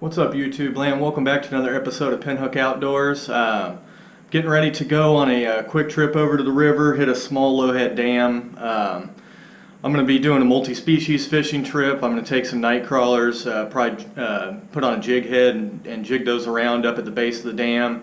What's up, YouTube land? Welcome back to another episode of Pinhook Outdoors. Getting ready to go on a quick trip over to the river, hit a small lowhead dam. I'm going to be doing a multi-species fishing trip. I'm going to take some night crawlers, probably put on a jig head and jig those around up at the base of the dam,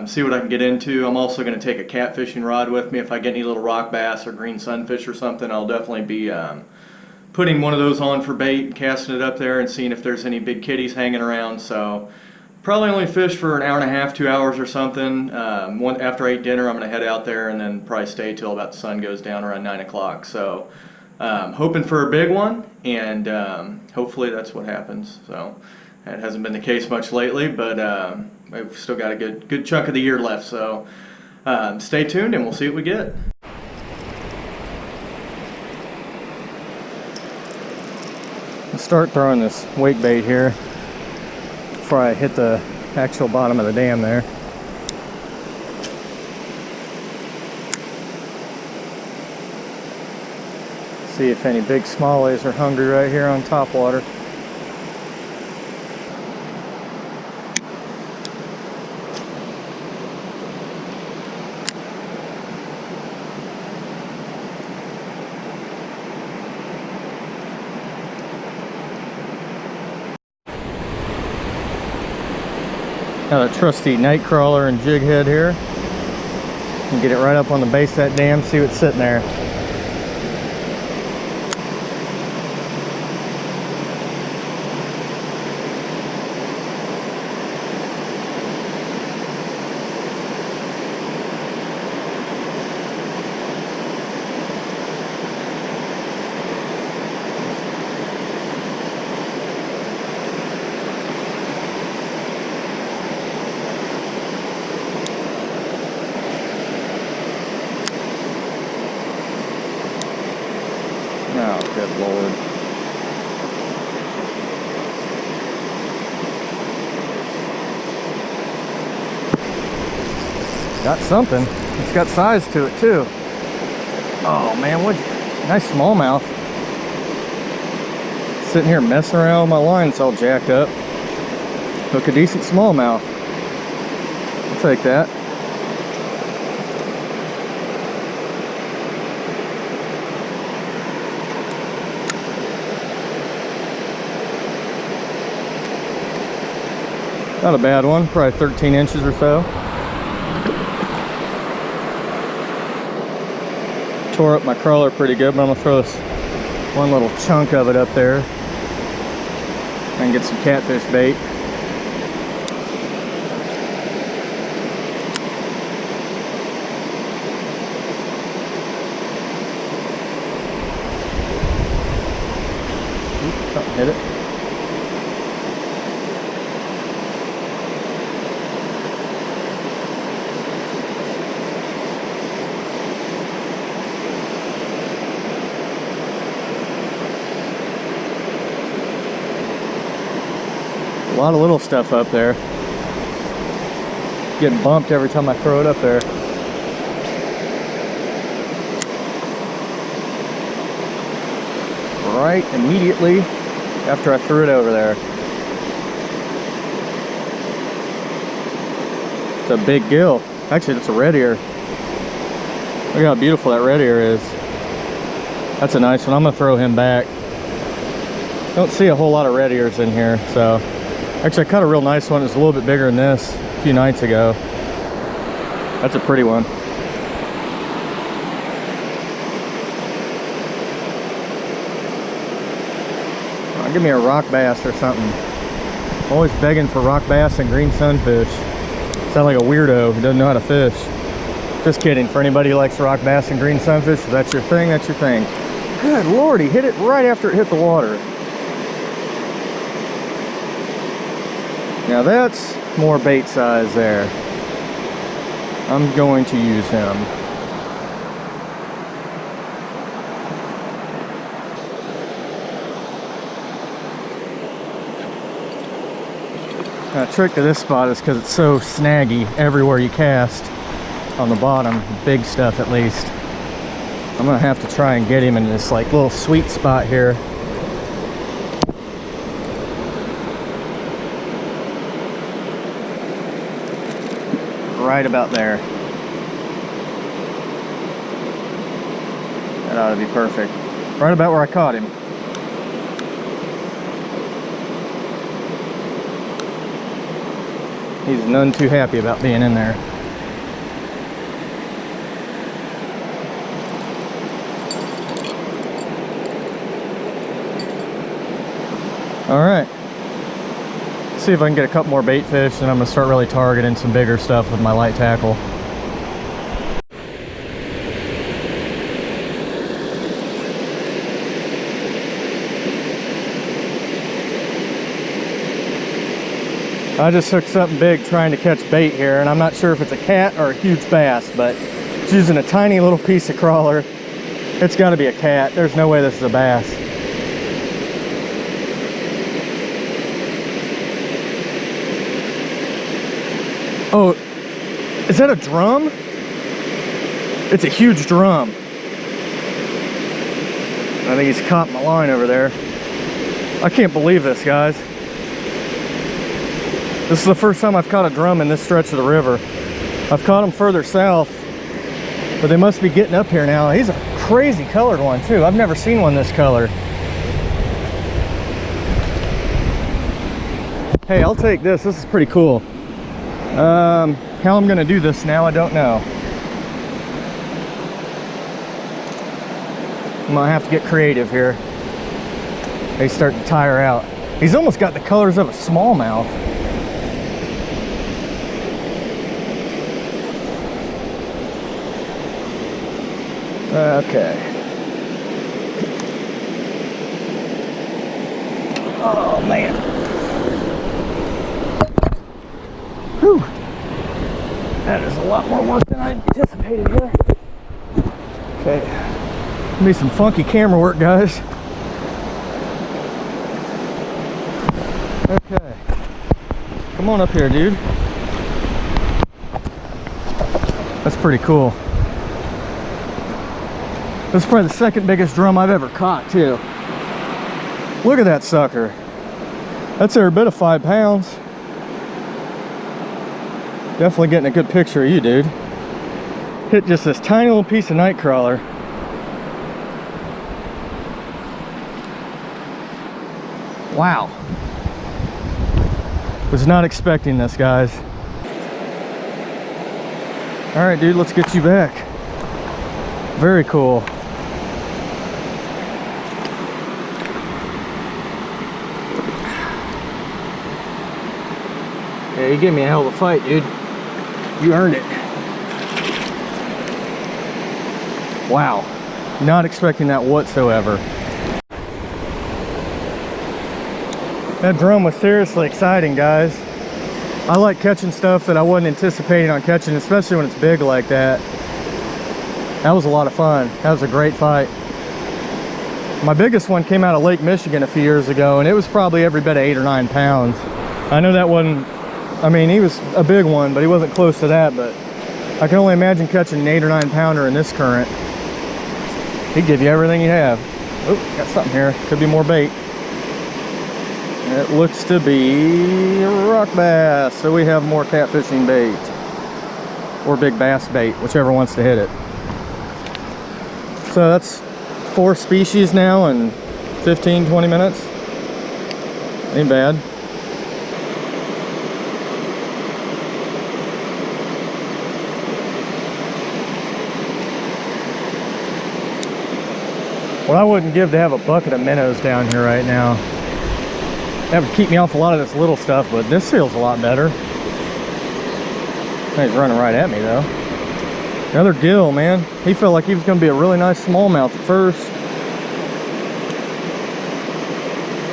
see what I can get into. I'm also going to take a catfishing rod with me. If I get any little rock bass or green sunfish or something, I'll definitely be putting one of those on for bait, casting it up there and seeing if there's any big kitties hanging around. So probably only fish for an hour and a half, 2 hours or something. After I eat dinner, I'm going to head out there and then probably stay till about the sun goes down around 9 o'clock. So hoping for a big one, and hopefully that's what happens. So that hasn't been the case much lately, but we've still got a good chunk of the year left. So stay tuned and we'll see what we get. I'll start throwing this wake bait here before I hit the actual bottom of the dam there. See if any big smallies are hungry right here on top water. Got a trusty night crawler and jig head here. And get it right up on the base of that dam, see what's sitting there. Oh, good Lord. Got something. It's got size to it, too. Oh, man, what? Nice smallmouth. Sitting here messing around with my line, it's all jacked up. Hook a decent smallmouth. I'll take that. Not a bad one, probably 13 inches or so. Tore up my crawler pretty good, but I'm gonna throw this one little chunk of it up there and get some catfish bait. Oops, something hit it. A lot of little stuff up there. Getting bumped every time I throw it up there. Right immediately after I threw it over there. It's a big gill. Actually, it's a red ear. Look how beautiful that red ear is. That's a nice one. I'm gonna throw him back. Don't see a whole lot of red ears in here, so. Actually, I caught a real nice one. It's a little bit bigger than this a few nights ago. That's a pretty one. Oh, give me a rock bass or something. Always begging for rock bass and green sunfish. Sound like a weirdo who doesn't know how to fish. Just kidding. For anybody who likes rock bass and green sunfish, if that's your thing, that's your thing. Good Lord, he hit it right after it hit the water. Now that's more bait size there. I'm going to use him. Now, the trick to this spot is because it's so snaggy everywhere you cast on the bottom, big stuff at least. I'm gonna have to try and get him in this like little sweet spot here. right about there. That ought to be perfect. Right about where I caught him. He's none too happy about being in there. All right. See if I can get a couple more bait fish, and I'm gonna start really targeting some bigger stuff with my light tackle. I just hooked something big trying to catch bait here, and I'm not sure if it's a cat or a huge bass, but it's using a tiny little piece of crawler. It's got to be a cat. There's no way this is a bass. Oh, is that a drum? It's a huge drum. I think he's caught my line over there. I can't believe this, guys. This is the first time I've caught a drum in this stretch of the river. I've caught them further south, but they must be getting up here now. He's a crazy colored one too. I've never seen one this color. Hey, I'll take this. This is pretty cool. How I'm gonna do this now, I don't know. I might have to get creative here. They start to tire out. He's almost got the colors of a smallmouth. Okay. Oh man. Whew. That is a lot more work than I anticipated here. Okay. Gonna be some funky camera work, guys. Okay. Come on up here, dude. That's pretty cool. This is probably the second biggest drum I've ever caught, too. Look at that sucker. That's every bit of 5 pounds. Definitely getting a good picture of you, dude. Hit just this tiny little piece of night crawler. Wow. Was not expecting this, guys. All right, dude, let's get you back. Very cool. Yeah, you gave me a hell of a fight, dude. You earned it. Wow. Not expecting that whatsoever. That drum was seriously exciting, guys. I like catching stuff that I wasn't anticipating on catching, especially when it's big like that. That was a lot of fun. That was a great fight. My biggest one came out of Lake Michigan a few years ago, and it was probably every bit of 8 or 9 pounds. I know that wasn't, I mean, he was a big one, but he wasn't close to that, but I can only imagine catching an 8 or 9 pounder in this current. He'd give you everything you have. Oh, got something here. Could be more bait. It looks to be rock bass, so we have more catfishing bait. Or big bass bait, whichever wants to hit it. So that's 4 species now in 15-20 minutes. Ain't bad. What I wouldn't give to have a bucket of minnows down here right now. That would keep me off a lot of this little stuff, but this feels a lot better. He's running right at me though. Another gill, man. He felt like he was going to be a really nice smallmouth at first.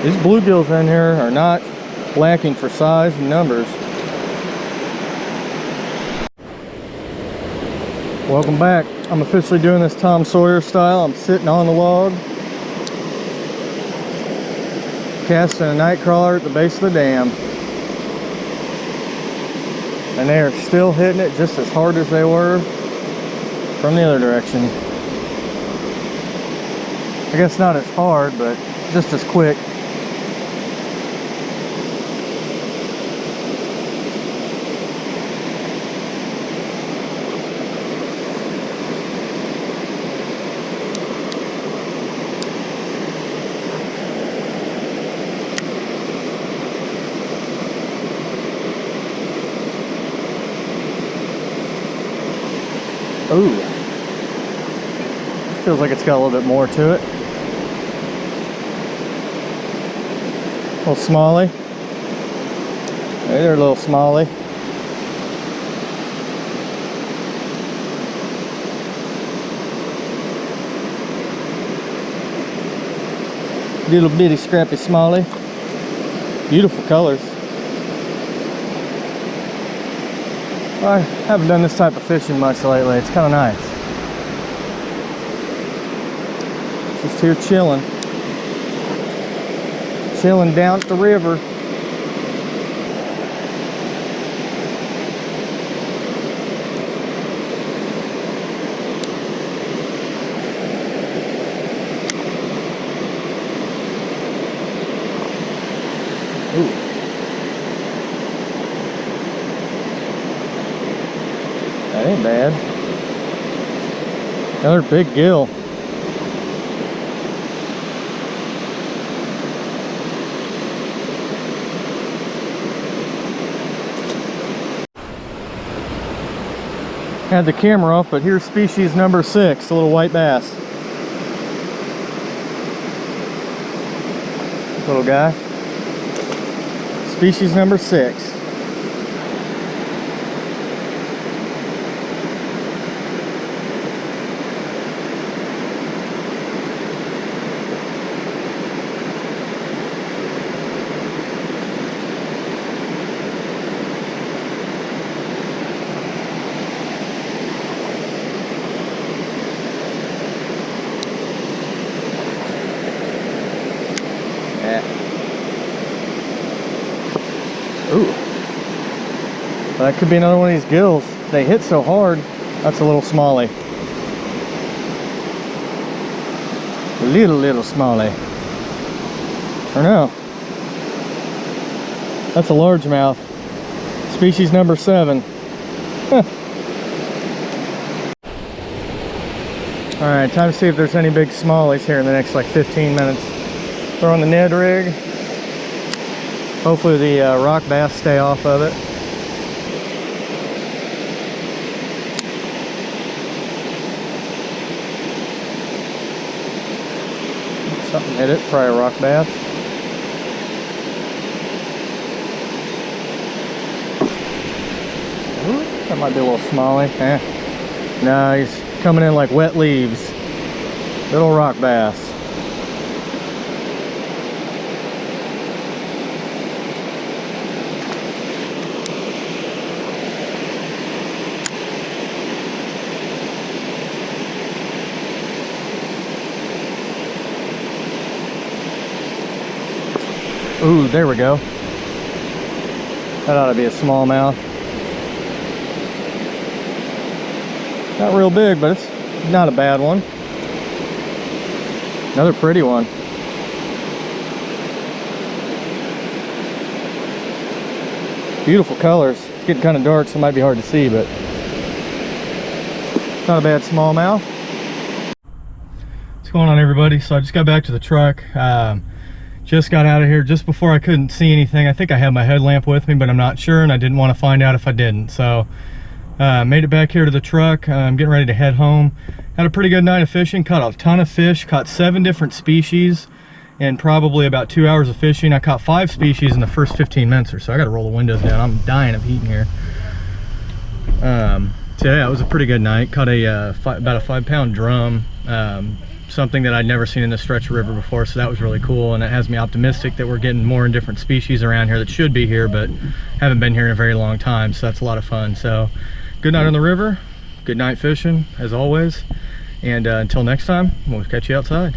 These bluegills in here are not lacking for size and numbers. Welcome back. I'm officially doing this Tom Sawyer style. I'm sitting on the log, casting a night crawler at the base of the dam. And they are still hitting it just as hard as they were from the other direction. I guess not as hard, but just as quick. Ooh. Feels like it's got a little bit more to it. Little smallie. Hey there, little smallie. Little bitty scrappy smallie. Beautiful colors. I haven't done this type of fishing much lately. It's kind of nice. Just here chilling. Chilling down at the river. Ooh. That ain't bad. Another big gill. Had the camera off, but here's species number 6, a little white bass. Little guy. Species number 6. Ooh. That could be another one of these gills. They hit so hard. That's a little smallie. Little smallie. Or no. That's a largemouth. Species number 7. Alright, time to see if there's any big smallies here in the next like 15 minutes. Throw on the Ned rig. Hopefully the rock bass stay off of it. Something hit it, probably a rock bass. Ooh, that might be a little smallie. No, he's coming in like wet leaves. Little rock bass. Ooh, there we go. That ought to be a smallmouth. Not real big, but it's not a bad one. Another pretty one. Beautiful colors. It's getting kind of dark, so it might be hard to see, but not a bad smallmouth. What's going on, everybody? So I just got back to the truck. Just got out of here just before I couldn't see anything. I think I had my headlamp with me, but I'm not sure, and I didn't want to find out if I didn't. So made it back here to the truck. I'm getting ready to head home. Had a pretty good night of fishing. Caught a ton of fish. Caught 7 different species in probably about 2 hours of fishing. I caught 5 species in the first 15 minutes or so. I got to roll the windows down. I'm dying of heat in here. So yeah, it was a pretty good night. Caught about a 5-pound drum. Something that I'd never seen in this stretch of river before, so that was really cool, and it has me optimistic that we're getting more and different species around here that should be here but haven't been here in a very long time, so that's a lot of fun. So good night on the river, good night fishing as always, and until next time, we'll catch you outside.